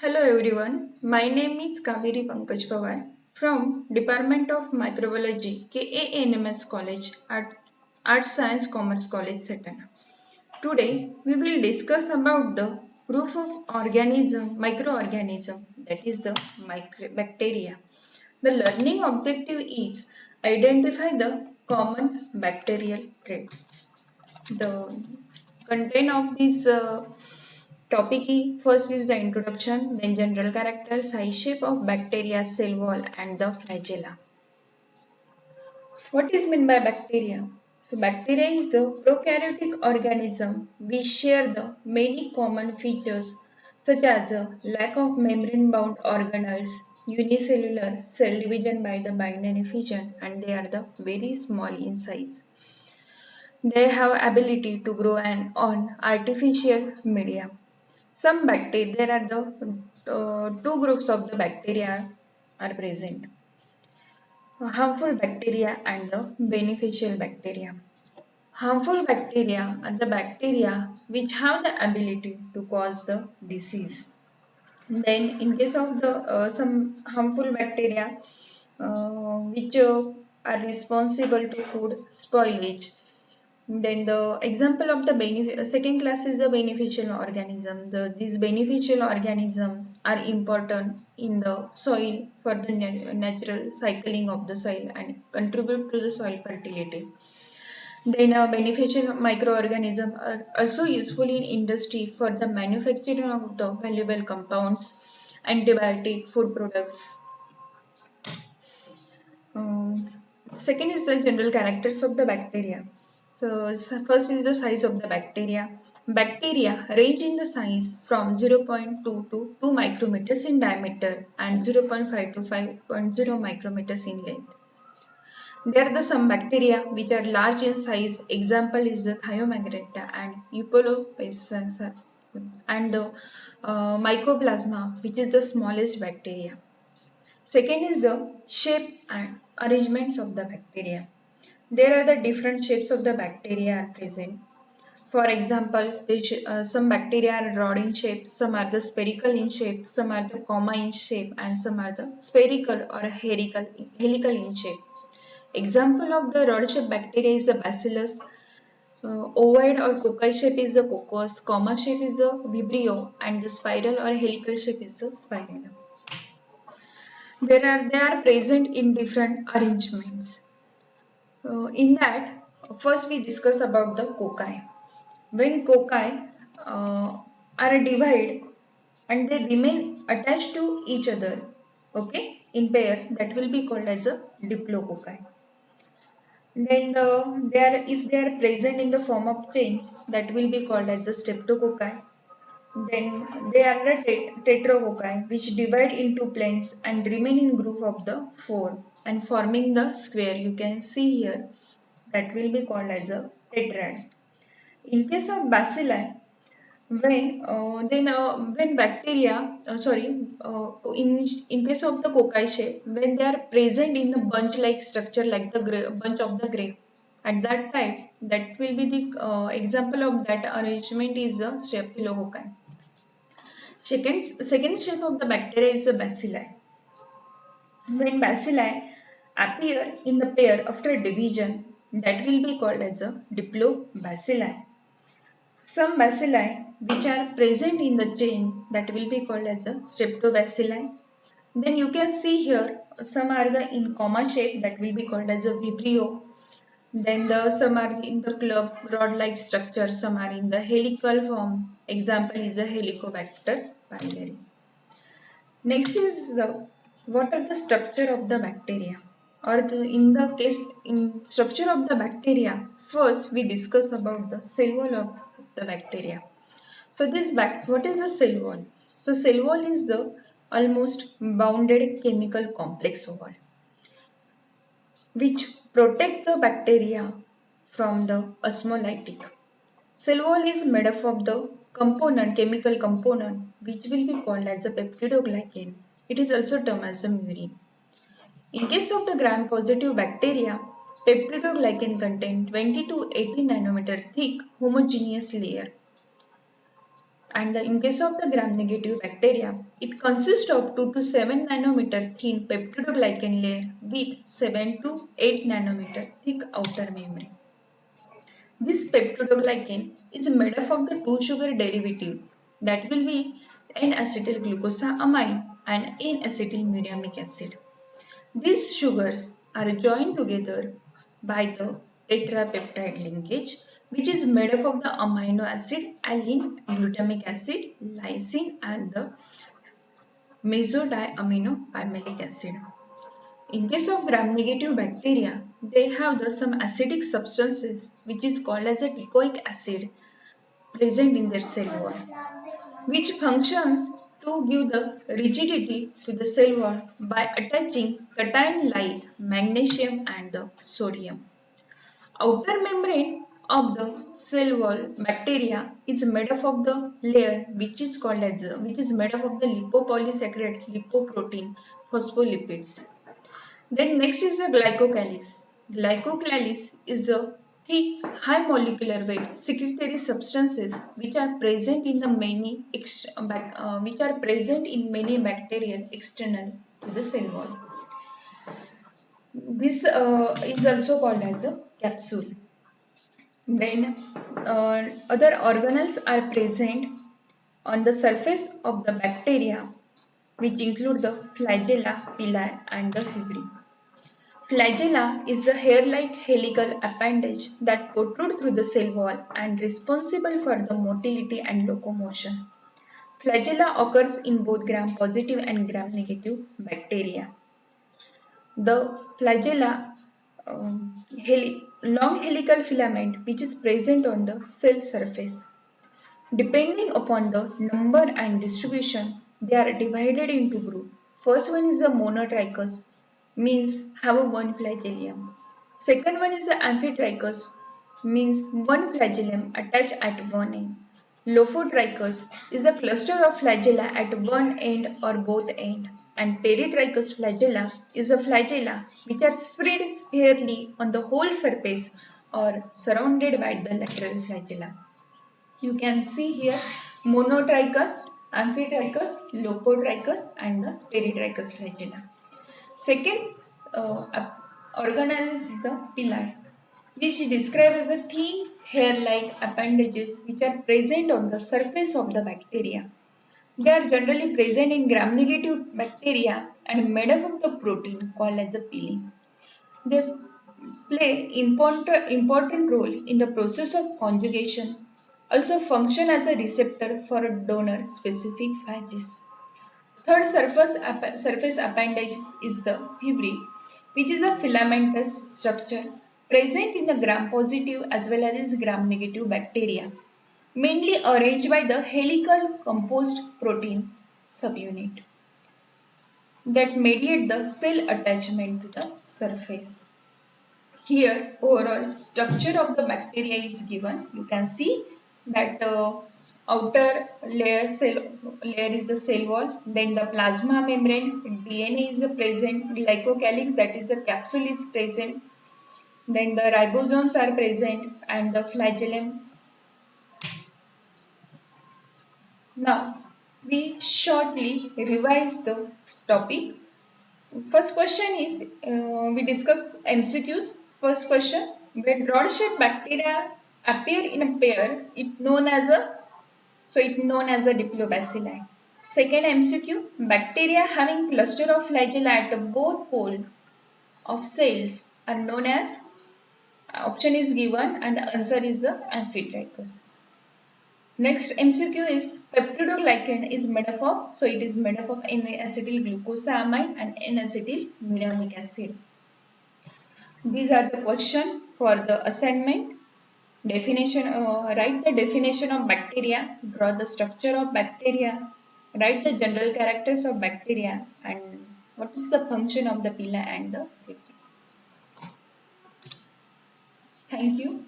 Hello everyone, my name is Kaveri Pankaj Pawar from Department of Microbiology, KANMS College at Arts Science Commerce College, Satana. Today we will discuss about the group of microorganism, that is the bacteria. The learning objective is identify the common bacterial traits. The content of this topic first is the introduction, then general character, size shape of bacteria, cell wall, and the flagella. What is meant by bacteria? So bacteria is the prokaryotic organism which share the many common features such as the lack of membrane-bound organelles, unicellular cell division by the binary fission, and they are the very small in size. They have ability to grow on artificial media. Some bacteria, there are the two groups of the bacteria are present, harmful bacteria and the beneficial bacteria. Harmful bacteria are the bacteria which have the ability to cause the disease. Then in case of the some harmful bacteria which are responsible to food spoilage. Then the example of the second class is the beneficial organism. These beneficial organisms are important in the soil for the natural cycling of the soil and contribute to the soil fertility. Then beneficial microorganisms are also useful in industry for the manufacturing of the valuable compounds, antibiotic, food products. Um, Second is the general characters of the bacteria. First is the size of the bacteria. Bacteria range in the size from 0.2 to 2 micrometers in diameter and 0.5 to 5.0 micrometers in length. There are some bacteria which are large in size. Example is the Thiomyceta and Eupolophaceae and the Mycoplasma, which is the smallest bacteria. Second is the shape and arrangements of the bacteria. There are the different shapes of the bacteria are present. For example, some bacteria are rod in shape, some are the spherical in shape, some are the comma in shape, and some are the spherical or helical in shape. Example of the rod shaped bacteria is the bacillus, ovoid or coccal shape is the coccus, comma shape is the vibrio, and the spiral or helical shape is the spirillum. They are present in different arrangements. In that, first we discuss about the cocci. When cocci are divided and they remain attached to each other, okay, in pair, that will be called as a diplococci. Then if they are present in the form of chain, that will be called as the streptococci. Then they are the tetracocci, which divide into planes and remain in group of the four and forming the square. You can see here that will be called as a tetrad. In case of bacilli, when bacteria in case of the cocci shape, when they are present in a bunch like structure like the bunch of the grape, at that time that will be the example of that arrangement is the streptococci. Second shape of the bacteria is the bacilli. When bacilli appear in the pair after division, that will be called as a diplobacilli. Some bacilli which are present in the chain, that will be called as the streptobacilli. Then you can see here some are the in comma shape, that will be called as a vibrio. Then some are in the club rod like structure, some are in the helical form. Example is a Helicobacter pylori. Next is what are the structure of the bacteria, or in the case in structure of the bacteria. First, we discuss about the cell wall of the bacteria. So what is the cell wall? So cell wall is the almost bounded chemical complex wall which protect the bacteria from the osmolytic. Cell wall is made up of the chemical component, which will be called as the peptidoglycan. It is also termed as the murin. In case of the gram-positive bacteria, peptidoglycan contain 20 to 80 nanometer thick homogeneous layer. And in case of the gram-negative bacteria, it consists of 2 to 7 nanometer thin peptidoglycan layer with 7 to 8 nanometer thick outer membrane. This peptidoglycan is made up of the two sugar derivative that will be N-acetylglucosamine and N-acetylmuramic acid. These sugars are joined together by the tetrapeptide linkage, which is made up of the amino acid alanine, glutamic acid, lysine and the mesodiaminoamylic acid. In case of gram-negative bacteria, they have some acidic substances which is called as a teichoic acid present in their cell wall, which functions to give the rigidity to the cell wall by attaching cation like magnesium and the sodium. Outer membrane of the cell wall bacteria is made up of the layer which is called as which is made up of the lipopolysaccharide lipoprotein phospholipids. Then next is the glycocalyx. Glycocalyx is a thick, high molecular weight secretory substances which are present in the many bacterial external to the cell wall. This is also called as a capsule. Then other organelles are present on the surface of the bacteria, which include the flagella, villi, and the fibri. Flagella is the hair-like helical appendage that protrude through the cell wall and responsible for the motility and locomotion. Flagella occurs in both gram-positive and gram-negative bacteria. The flagella long helical filament which is present on the cell surface. Depending upon the number and distribution, they are divided into groups. First one is a monotrichous, means have a one flagellum. Second one is a amphitrichous, means one flagellum attached at one end. Lophotrichous is a cluster of flagella at one end or both ends. And peritrichous flagella is a flagella which are spread sparely on the whole surface or surrounded by the lateral flagella. You can see here monotrichous, amphitrichous, lophotrichous and the peritrichous flagella. Second organelle is the villi, which is described as a thin hair-like appendages which are present on the surface of the bacteria. They are generally present in gram-negative bacteria and made up of the protein called as the villi. They play important role in the process of conjugation, also function as a receptor for a donor specific phages. Third surface appendage is the fibri, which is a filamentous structure present in the gram-positive as well as gram-negative bacteria, mainly arranged by the helical composed protein subunit that mediate the cell attachment to the surface. Here, overall structure of the bacteria is given. You can see that outer layer is the cell wall, then the plasma membrane, DNA is present, glycocalyx, that is the capsule is present, then the ribosomes are present and the flagellum. Now, we shortly revise the topic. First question is, we discuss MCQs. First question, when rod-shaped bacteria appear in a pair, it known as a diplobacilli. Second MCQ, bacteria having cluster of flagella at both poles of cells are known as, option is given and the answer is the amphitrichous. Next MCQ is peptidoglycan is made up of, so it is made up of N-acetylglucosamine and N-acetylmuramic acid. These are the questions for the assignment. Definition, write the definition of bacteria, draw the structure of bacteria, write the general characters of bacteria and what is the function of the villi and the fibri. Thank you.